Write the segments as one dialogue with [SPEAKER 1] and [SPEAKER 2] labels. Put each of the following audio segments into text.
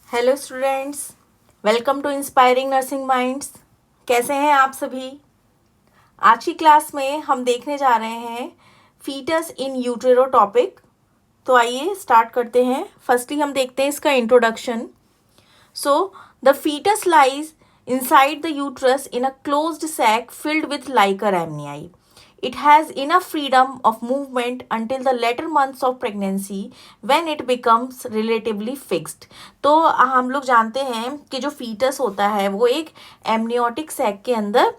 [SPEAKER 1] Hello students, welcome to inspiring nursing minds. कैसे हैं आप सभी? आज की क्लास में हम देखने जा रहे हैं फीटस इन यूटेरो टॉपिक। तो आइए स्टार्ट करते हैं। फर्स्टली हम देखते हैं इसका introduction. So the foetus lies inside the uterus in a closed sac filled with Licher amnii. It has enough freedom of movement until the later months of pregnancy when it becomes relatively fixed. तो हम लोग जानते हैं कि जो foetus होता है वो एक एमनियोटिक सैक के अंदर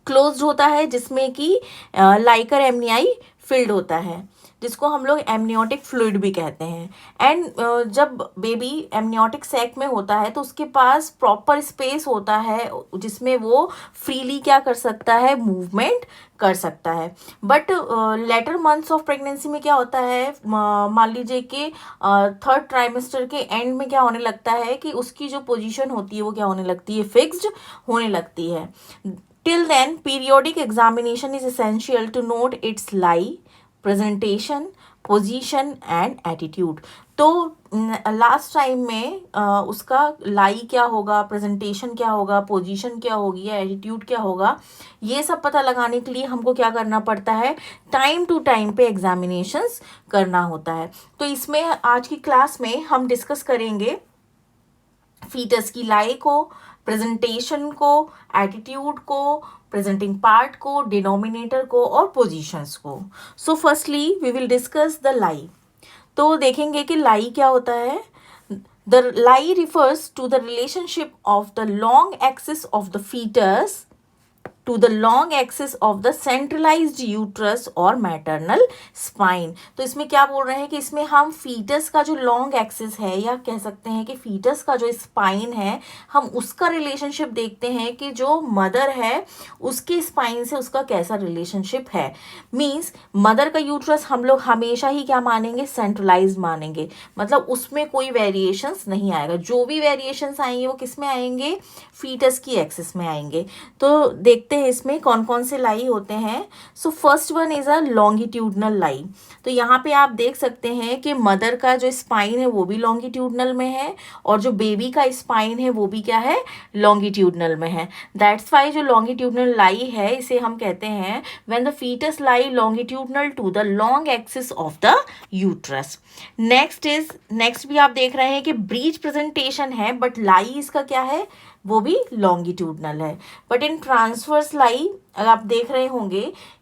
[SPEAKER 1] क्लोज्ड होता है, जिसमें कि लाइकर एमनियाई फिल्ड होता है, जिसको हम लोग एमनियोटिक फ्लूइड भी कहते हैं। एंड जब बेबी एमनियोटिक सैक में होता है तो उसके पास प्रॉपर स्पेस होता है जिसमें वो फ्रीली क्या कर सकता है, मूवमेंट कर सकता है। But later months of pregnancy में क्या होता है, मान लीजिए कि थर्ड ट्राइमेस्टर के एंड में क्या होने लगता है कि उसकी जो पोजीशन होती है वो क्या होने लगती है, फिक्स्ड होने लगती है। Till then, periodic examination is essential to note its lie, presentation, position and attitude. तो लास्ट टाइम में उसका लाई क्या होगा, प्रेजेंटेशन क्या होगा, पोजीशन क्या होगी या एटीट्यूड क्या होगा, ये सब पता लगाने के लिए हमको क्या करना पड़ता है, टाइम टू टाइम पे एग्जामिनेशंस करना होता है। तो इसमें आज की क्लास में हम डिस्कस करेंगे फीटस की लाई को, प्रेजेंटेशन को, एटीट्यूड को, प्रेजेंटिंग पार्ट को, डिनोमिनेटर को और पोजीशंस को। So firstly we will discuss the lie. तो देखेंगे कि लाई क्या होता है। The lie refers to the relationship of the long axis of the foetus to the long axis of the centralized uterus और maternal spine। तो इसमें क्या बोल रहे हैं कि इसमें हम फीटस का जो लॉन्ग एक्सिस है, या कह सकते हैं कि फीटस का जो स्पाइन है, हम उसका रिलेशनशिप देखते हैं कि जो मदर है उसके स्पाइन से उसका कैसा रिलेशनशिप है। मीन्स मदर का यूट्रस हम लोग हमेशा ही क्या मानेंगे, सेंट्रलाइज मानेंगे, मतलब उसमें कोई वेरिएशंस नहीं आएगा। जो भी वेरिएशंस आएंगे वो किस में आएंगे, फीटस की एक्सिस में आएंगे। तो देखते हैं इसमें कौन कौन से लाई होते हैं। So first one is a longitudinal lie. तो यहाँ पे आप देख सकते हैं कि मदर का जो स्पाइन है वो भी लॉन्गिट्यूडनल में है और जो बेबी का स्पाइन है वो भी क्या है, लॉन्गिट्यूडनल में है। दैट्स वाई जो लॉन्गिट्यूडनल लाई है इसे हम कहते हैं when the foetus lie longitudinal to the long axis of the uterus. Next भी आप देख रहे हैं कि ब्रीच प्रेजेंटेशन है, बट लाई इसका क्या है, वो भी लॉन्गिट्यूडनल है। बट इन ट्रांसवर्स लाई अगर आप देख रहे होंगे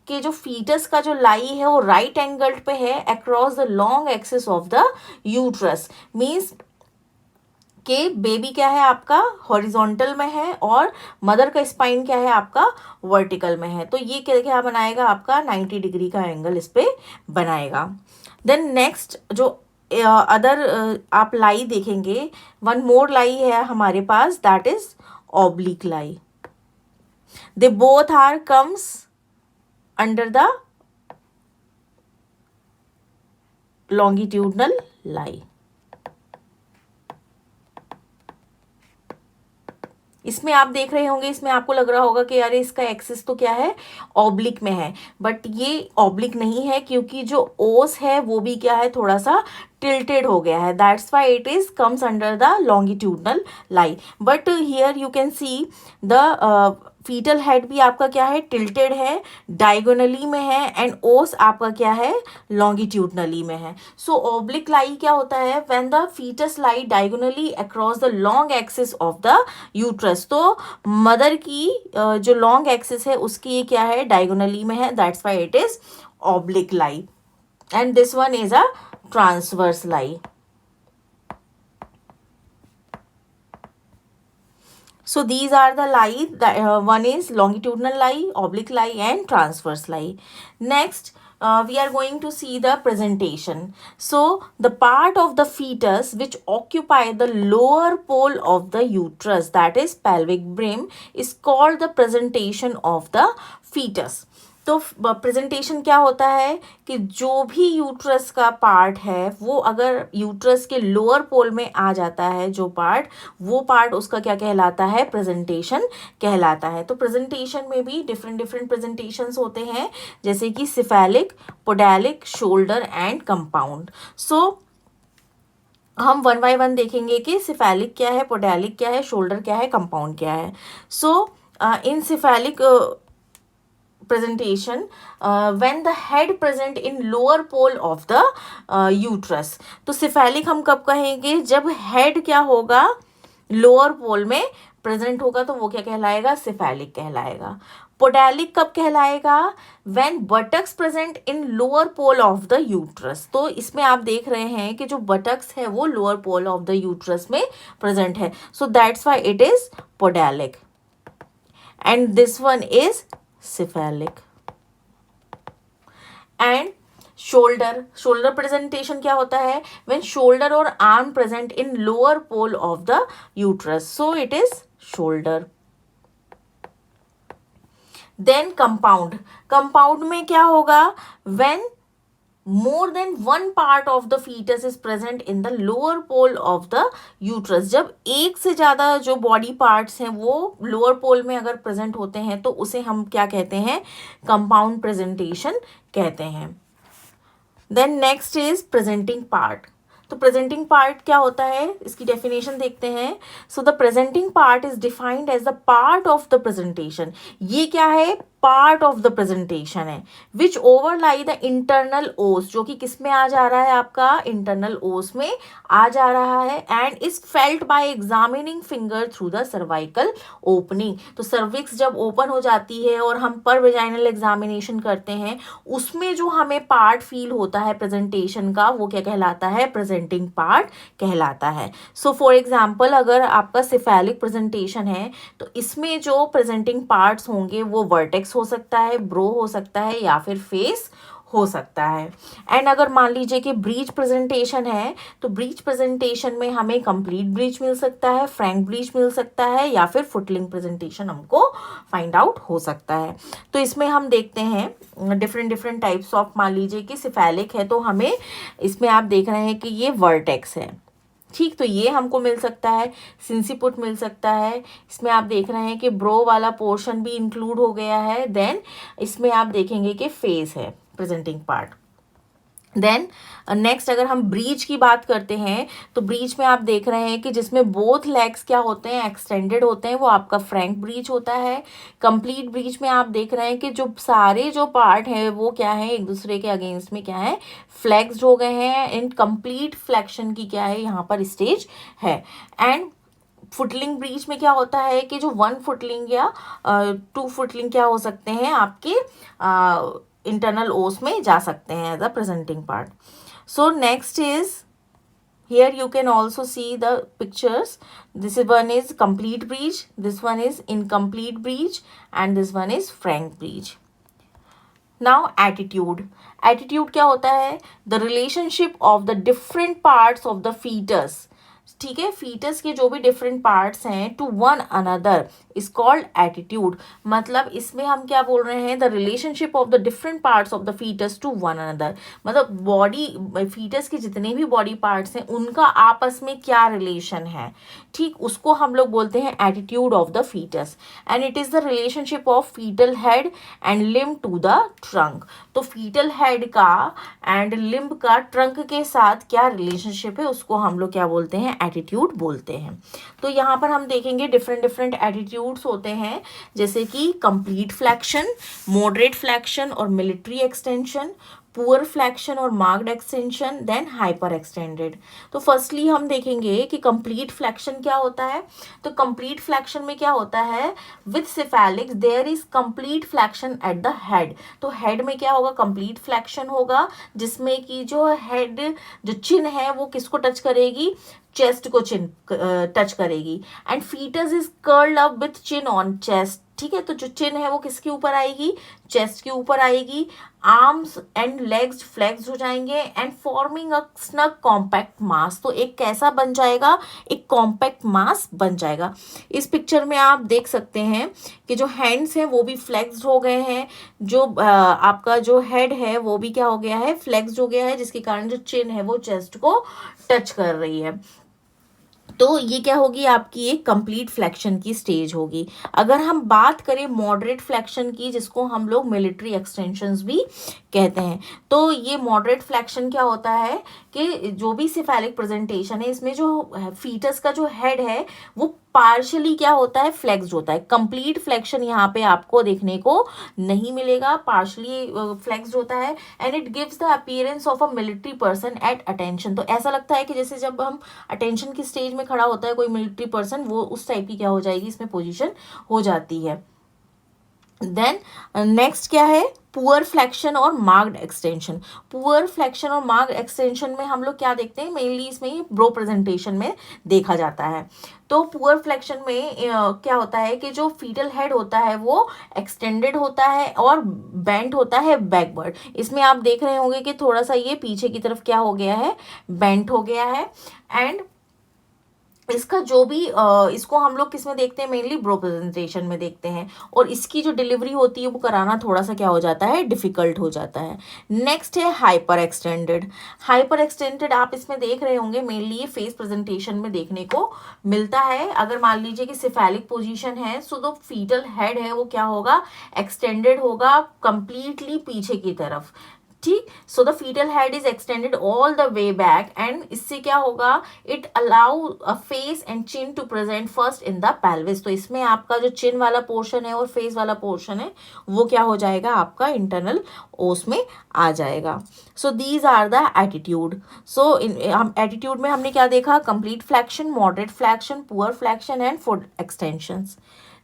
[SPEAKER 1] कि जो फीटस का जो लाई है वो राइट एंगल पे है across the long axis of the uterus. Means कि बेबी क्या है आपका हॉरिजॉन्टल में है और मदर का स्पाइन क्या है आपका वर्टिकल में है। तो ये क्या बनाएगा, आपका 90 डिग्री का एंगल इस पे बनाएगा। देन नेक्स्ट जो अदर आप लाई देखेंगे, वन मोर लाई है हमारे पास, that is oblique lie. They both are comes under the longitudinal lie. इसमें आप देख रहे होंगे, इसमें आपको लग रहा होगा कि अरे इसका एक्सिस तो क्या है, ऑब्लिक में है, बट ये ऑब्लिक नहीं है क्योंकि जो ओस है वो भी क्या है, थोड़ा सा tilted हो गया है। That's why it is comes under the longitudinal lie. But here you can see the fetal head भी आपका क्या है, टिल्टेड है, डायगोनली में है, एंड ओस आपका क्या है, लॉन्गिट्यूडनली में है। सो ऑब्लिक लाई क्या होता है, when the foetus lie diagonally across the long axis of the uterus. तो मदर की जो लॉन्ग एक्सिस है उसकी ये क्या है, डायगोनली में है, that's why it is oblique lie. And this one is a transverse lie. So these are the lie. One is longitudinal lie, oblique lie and transverse lie. Next we are going to see the presentation. So the part of the fetus which occupy the lower pole of the uterus, that is pelvic brim, is called the presentation of the fetus. तो presentation क्या होता है कि जो भी uterus का part है वो अगर यूट्रस के लोअर पोल में आ जाता है जो पार्ट, वो पार्ट उसका क्या कहलाता है, प्रेजेंटेशन कहलाता है। तो प्रेजेंटेशन में भी डिफरेंट प्रेजेंटेशंस होते हैं, जैसे कि सिफेलिक, पोडेलिक, शोल्डर एंड कंपाउंड। सो हम वन बाय वन देखेंगे कि सिफेलिक क्या है, पोडेलिक क्या है, शोल्डर क्या है, कंपाउंड क्या है. सो इन cephalic presentation, when the head present in lower pole of the uterus. तो सिफेलिक हम कब कहेंगे, जब हेड क्या होगा, लोअर पोल में प्रेजेंट होगा, तो वो क्या कहलाएगा, सिफेलिक कहलाएगा. पोडेलिक कब कहलाएगा, when buttocks present in lower pole of the uterus. तो इसमें आप देख रहे हैं कि जो बटक्स है वो lower pole of the uterus में प्रेजेंट है, so that's why it is podalic. And this one is cephalic. And shoulder presentation क्या होता है, व्हेन शोल्डर और arm present in lower pole of the uterus, so it is shoulder. Then compound में क्या होगा, when more than one part of the fetus is present in the lower pole of the uterus. जब एक से ज़्यादा जो body parts हैं वो लोअर पोल में अगर प्रेजेंट होते हैं तो उसे हम क्या कहते हैं, कंपाउंड प्रेजेंटेशन कहते हैं. Then next is presenting part. तो प्रेजेंटिंग पार्ट क्या होता है, इसकी डेफिनेशन देखते हैं. So the presenting part is defined as the part of the presentation. ये क्या है, पार्ट ऑफ द प्रेजेंटेशन है, विच ओवरलाई द इंटरनल ओस, जो कि किस में आ जा रहा है, आपका इंटरनल ओस में आ जा रहा है. And is felt by examining finger through the cervical opening. तो सर्विक्स जब ओपन हो जाती है और हम पर वेजाइनल एग्जामिनेशन करते हैं, उसमें जो हमें पार्ट फील होता है प्रेजेंटेशन का, वो क्या कहलाता है, प्रेजेंटिंग पार्ट कहलाता है. सो फॉर एग्जाम्पल, अगर आपका सिफेलिक प्रेजेंटेशन है तो इसमें जो प्रेजेंटिंग पार्ट्स होंगे वो वर्टेक्स हो सकता है, ब्रो हो सकता है, या फिर फेस हो सकता है. एंड अगर मान लीजिए कि ब्रीच प्रेजेंटेशन है तो ब्रीच प्रेजेंटेशन में हमें कंप्लीट ब्रीच मिल सकता है, फ्रैंक ब्रीच मिल सकता है, या फिर फुटलिंग प्रेजेंटेशन हमको फाइंड आउट हो सकता है. तो इसमें हम देखते हैं डिफरेंट टाइप्स ऑफ, मान लीजिए कि सिफेलिक है तो हमें इसमें आप देख रहे हैं कि ये वर्टेक्स है, ठीक, तो ये हमको मिल सकता है, सिंसिपुट मिल सकता है. इसमें आप देख रहे हैं कि ब्रो वाला पोर्शन भी इंक्लूड हो गया है. देन इसमें आप देखेंगे कि फेस है प्रेजेंटिंग पार्ट. देन नेक्स्ट अगर हम ब्रीच की बात करते हैं तो ब्रीच में आप देख रहे हैं कि जिसमें बोथ लेग्स क्या होते हैं, एक्सटेंडेड होते हैं, वो आपका फ्रैंक ब्रीच होता है. कंप्लीट ब्रीच में आप देख रहे हैं कि जो सारे जो पार्ट हैं वो क्या है, एक दूसरे के अगेंस्ट में क्या है, फ्लेक्स्ड हो गए हैं. इन कंप्लीट फ्लेक्शन की क्या है यहाँ पर स्टेज है. एंड फुटलिंग ब्रीच में क्या होता है कि जो 1 फुटलिंग या 2 फुटलिंग क्या हो सकते हैं, आपके इंटरनल ओस में जा सकते हैं as a presenting part. So next is, here you can also see the pictures. This one is complete breach, this one is incomplete breach, and this one is frank breach. Now attitude क्या होता है, the relationship of the different parts of the fetus, ठीक है, foetus के जो भी different parts हैं to one another is called attitude. मतलब इसमें हम क्या बोल रहे हैं, the relationship of the different parts of the fetus to one another. मतलब बॉडी, फीटस के जितने भी बॉडी पार्ट्स हैं उनका आपस में क्या रिलेशन है, ठीक, उसको हम लोग बोलते हैं attitude of the fetus. And it is the relationship of fetal head and limb to the trunk. तो फीटल हेड का एंड लिम्ब का ट्रंक के साथ क्या रिलेशनशिप है, उसको हम लोग क्या बोलते हैं, एटीट्यूड बोलते हैं. तो यहाँ पर हम देखेंगे डिफरेंट एटीट्यूड्स होते हैं, जैसे कि कंप्लीट फ्लेक्शन, मॉडरेट फ्लेक्शन और मिलिट्री एक्सटेंशन, पुअर फ्लेक्शन और marked extension, then hyper extended. तो फर्स्टली हम देखेंगे कि कंप्लीट फ्लेक्शन क्या होता है. तो कंप्लीट फ्लेक्शन में क्या होता है, with cephalics there is complete flexion at the head. तो हेड में क्या होगा, कंप्लीट फ्लेक्शन होगा, जिसमें कि जो हेड, जो चिन है वो किसको टच करेगी, चेस्ट को चिन टच करेगी. And fetus is curled up with chin on chest, ठीक है, तो जो चिन है वो किसके ऊपर आएगी, चेस्ट के ऊपर आएगी. आर्म्स एंड लेग्स फ्लेक्स हो जाएंगे and forming a snug compact mass. तो एक कैसा बन जाएगा, एक कॉम्पैक्ट मास बन जाएगा. इस पिक्चर में आप देख सकते हैं कि जो हैंड्स हैं वो भी फ्लेक्स्ड हो गए हैं, जो आपका जो हेड है वो भी क्या हो गया है, फ्लेक्स्ड हो गया है, जिसके कारण जो चिन है वो चेस्ट को टच कर रही है. तो ये क्या होगी, आपकी एक कंप्लीट फ्लेक्शन की स्टेज होगी। अगर हम बात करें मॉडरेट फ्लेक्शन की, जिसको हम लोग मिलिट्री एक्सटेंशंस भी कहते हैं, तो ये मॉडरेट फ्लेक्शन क्या होता है कि जो भी सिफेलिक प्रेजेंटेशन है, इसमें जो फीटस का जो हेड है वो पार्शली क्या होता है, फ्लेक्स्ड होता है। कंप्लीट फ्लेक्शन यहाँ पे आपको देखने को नहीं मिलेगा, पार्शली फ्लेक्स्ड होता है। And it gives the appearance of a military person at attention. तो ऐसा लगता है कि जैसे जब हम अटेंशन की स्टेज में खड़ा होता है कोई मिलिट्री पर्सन, वो उस टाइप की क्या हो जाएगी, इसमें पोजीशन हो जाती है। देन नेक्स्ट क्या है, पुअर फ्लेक्शन और मार्क्ड एक्सटेंशन। पुअर फ्लेक्शन और मार्क्ड एक्सटेंशन में हम लोग क्या देखते हैं, मेनली इसमें ब्रो प्रेजेंटेशन में देखा जाता है। तो पुअर फ्लेक्शन में क्या होता है कि जो फीटल हेड होता है वो एक्सटेंडेड होता है और बेंट होता है बैकवर्ड। इसमें आप देख रहे होंगे कि थोड़ा सा ये पीछे की तरफ क्या हो गया है, बेंट हो गया है। एंड इसका जो भी इसको हम लोग किस में देखते हैं, मेनली ब्रो प्रेजेंटेशन में देखते हैं। और इसकी जो डिलीवरी होती है वो कराना थोड़ा सा क्या हो जाता है, डिफिकल्ट हो जाता है। नेक्स्ट है हाइपर एक्सटेंडेड। हाइपर एक्सटेंडेड आप इसमें देख रहे होंगे, मेनली ये फेस प्रेजेंटेशन में देखने को मिलता है। अगर मान लीजिए कि सिफेलिक पोजीशन है, सो जो फीटल हेड है वो क्या होगा, एक्सटेंडेड होगा कंप्लीटली पीछे की तरफ। ठीक, so the fetal head is extended all the way back. And इससे क्या होगा, it allow a face and chin to present first in the pelvis. तो इसमें आपका जो चिन वाला पोर्शन है और फेस वाला पोर्शन है वो क्या हो जाएगा, आपका इंटरनल ओस में आ जाएगा। So these are the attitude. So हम एटीट्यूड में हमने क्या देखा, complete flexion, moderate flexion, poor flexion and foot extensions.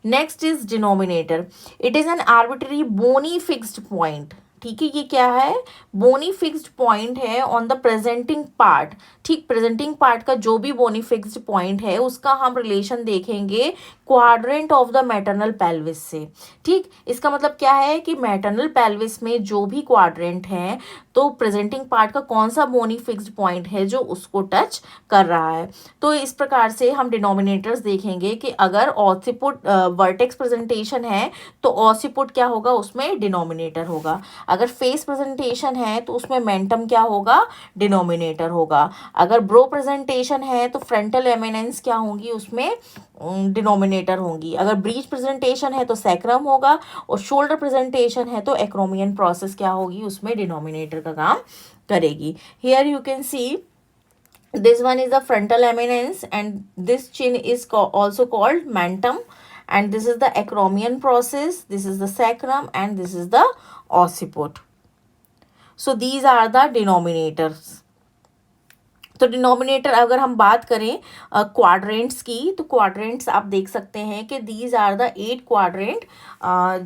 [SPEAKER 1] Next is denominator. It is an arbitrary bony fixed point. ठीक है, ये क्या है, बोनी फिक्स्ड पॉइंट है ऑन द प्रेजेंटिंग पार्ट। ठीक, प्रेजेंटिंग पार्ट का जो भी बोनी फिक्स्ड पॉइंट है उसका हम रिलेशन देखेंगे quadrant of the maternal pelvis से। ठीक, इसका मतलब क्या है कि मैटरनल पेल्विस में जो भी क्वाड्रेंट है, तो प्रेजेंटिंग पार्ट का कौन सा बोनी फिक्स्ड पॉइंट है जो उसको टच कर रहा है। तो इस प्रकार से हम डिनोमिनेटर्स देखेंगे कि अगर ऑसिपुट वर्टेक्स प्रेजेंटेशन है तो ऑसिपुट क्या होगा, उसमें डिनोमिनेटर होगा। अगर फेस प्रेजेंटेशन है तो उसमें मेंटम क्या होगा, डिनोमिनेटर होगा। अगर ब्रो प्रेजेंटेशन है तो फ्रंटल एमिनेंस क्या होंगी, उसमें डिनोमिनेटर होंगी। अगर ब्रीच प्रेजेंटेशन है तो सैक्रम होगा, और शोल्डर प्रेजेंटेशन है तो एक्रोमियन प्रोसेस क्या होगी, उसमें डिनोमिनेटर का काम करेगी। Here you can C this one is the frontal eminence and this chin is also called mentum, and this is the acromion process, this is the sacrum and this is the occiput. So these are the denominators. तो denominator अगर हम बात करें quadrants की, तो quadrants आप देख सकते हैं कि दीज आर द 8 क्वाड्रेंट,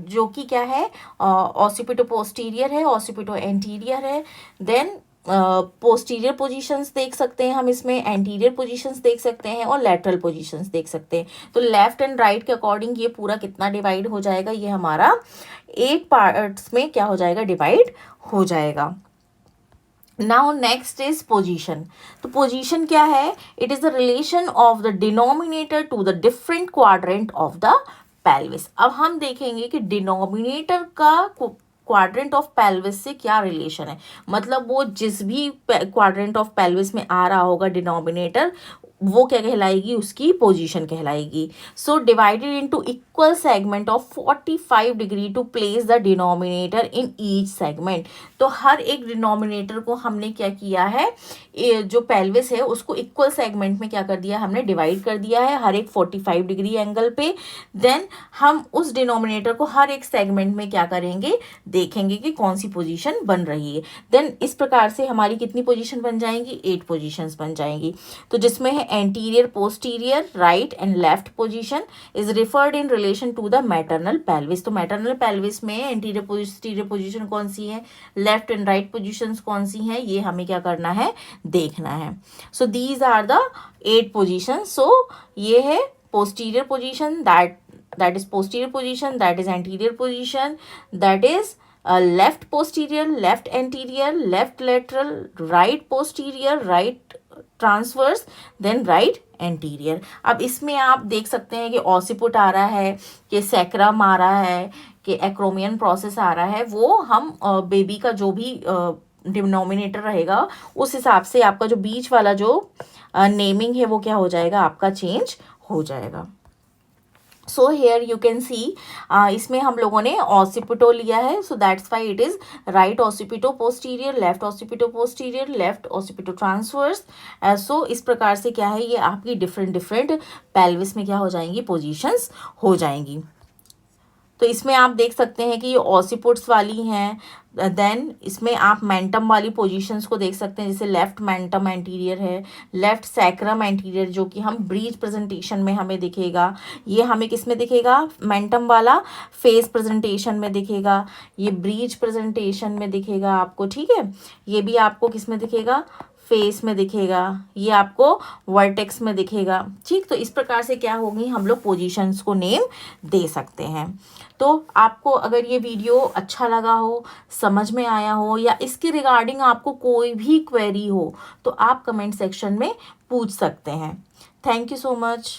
[SPEAKER 1] जो कि क्या है, ऑसिपिटो पोस्टीरियर है, ऑसिपिटो एंटीरियर है। देन पोस्टीरियर पोजीशंस देख सकते हैं हम इसमें, एंटीरियर पोजीशंस देख सकते हैं और लैटरल पोजीशंस देख सकते हैं। तो लेफ्ट एंड राइट के अकॉर्डिंग ये पूरा कितना डिवाइड हो जाएगा, ये हमारा 8 पार्ट्स में क्या हो जाएगा, डिवाइड हो जाएगा। Now next is position. तो पोजीशन क्या है, it is the relation of the denominator to the different quadrant of the pelvis. अब हम देखेंगे कि डिनोमिनेटर का क्वाड्रेंट ऑफ पेल्विस से क्या रिलेशन है, मतलब वो जिस भी क्वाड्रेंट ऑफ पेल्विस में आ रहा होगा डिनोमिनेटर, वो क्या कहलाएगी, उसकी पोजीशन कहलाएगी। So divided into equal segment of 45 degree to place the denominator in each segment. तो हर एक डिनोमिनेटर को हमने क्या किया है, जो पेल्विस है उसको इक्वल सेगमेंट में क्या कर दिया, हमने डिवाइड कर दिया है हर एक 45 डिग्री एंगल पे। देन हम उस डिनोमिनेटर को हर एक सेगमेंट में क्या करेंगे, देखेंगे कि कौन सी पोजीशन बन रही है। देन इस प्रकार से हमारी कितनी पोजीशन बन जाएंगी, 8 पोजीशंस बन जाएंगी। तो जिसमें है anterior, posterior, right and left position is referred in relation to the maternal pelvis. तो मैटरनल पेल्विस में एंटीरियर पोस्टीरियर पोजीशन कौन सी है, लेफ्ट एंड राइट पोजीशंस कौन सी हैं, ये हमें क्या करना है, देखना है। So these are the 8 positions. So ये है posterior position, that is posterior position, that is anterior position, that is left posterior, left anterior, left lateral, right posterior, right transverse, then right anterior। अब इसमें आप देख सकते हैं कि occiput आ रहा है, कि सैक्रम आ रहा है, कि एक्रोमियन प्रोसेस आ रहा है। वो हम बेबी का जो भी डिनोमिनेटर रहेगा उस हिसाब से आपका जो बीच वाला जो नेमिंग है वो क्या हो जाएगा, आपका चेंज हो जाएगा। So here you can see, इसमें हम लोगों ने ऑसिपिटो लिया है, so that's why it is right occipito posterior, left occipito posterior, left occipito transverse. So इस प्रकार से क्या है, ये आपकी डिफरेंट डिफरेंट पेल्विस में क्या हो जाएंगी, पोजीशंस हो जाएंगी। तो इसमें आप देख सकते हैं कि ये ऑसिपुट्स वाली हैं, देन इसमें आप मेंटम वाली पोजीशंस को देख सकते हैं, जैसे लेफ्ट मेंटम एंटीरियर है, लेफ्ट सैक्रम एंटीरियर जो कि हम ब्रीच प्रेजेंटेशन में हमें दिखेगा, ये हमें किस में दिखेगा, मेंटम वाला फेस प्रेजेंटेशन में दिखेगा, ये ब्रीच प्रेजेंटेशन में दिखेगा आपको, ठीक है। ये भी आपको किस में दिखेगा, फेस में दिखेगा, ये आपको वर्टेक्स में दिखेगा, ठीक। तो इस प्रकार से क्या होगी, हम लोग पोजीशंस को नेम दे सकते हैं। तो आपको अगर ये वीडियो अच्छा लगा हो, समझ में आया हो, या इसके रिगार्डिंग आपको कोई भी क्वेरी हो तो आप कमेंट सेक्शन में पूछ सकते हैं। Thank you so much.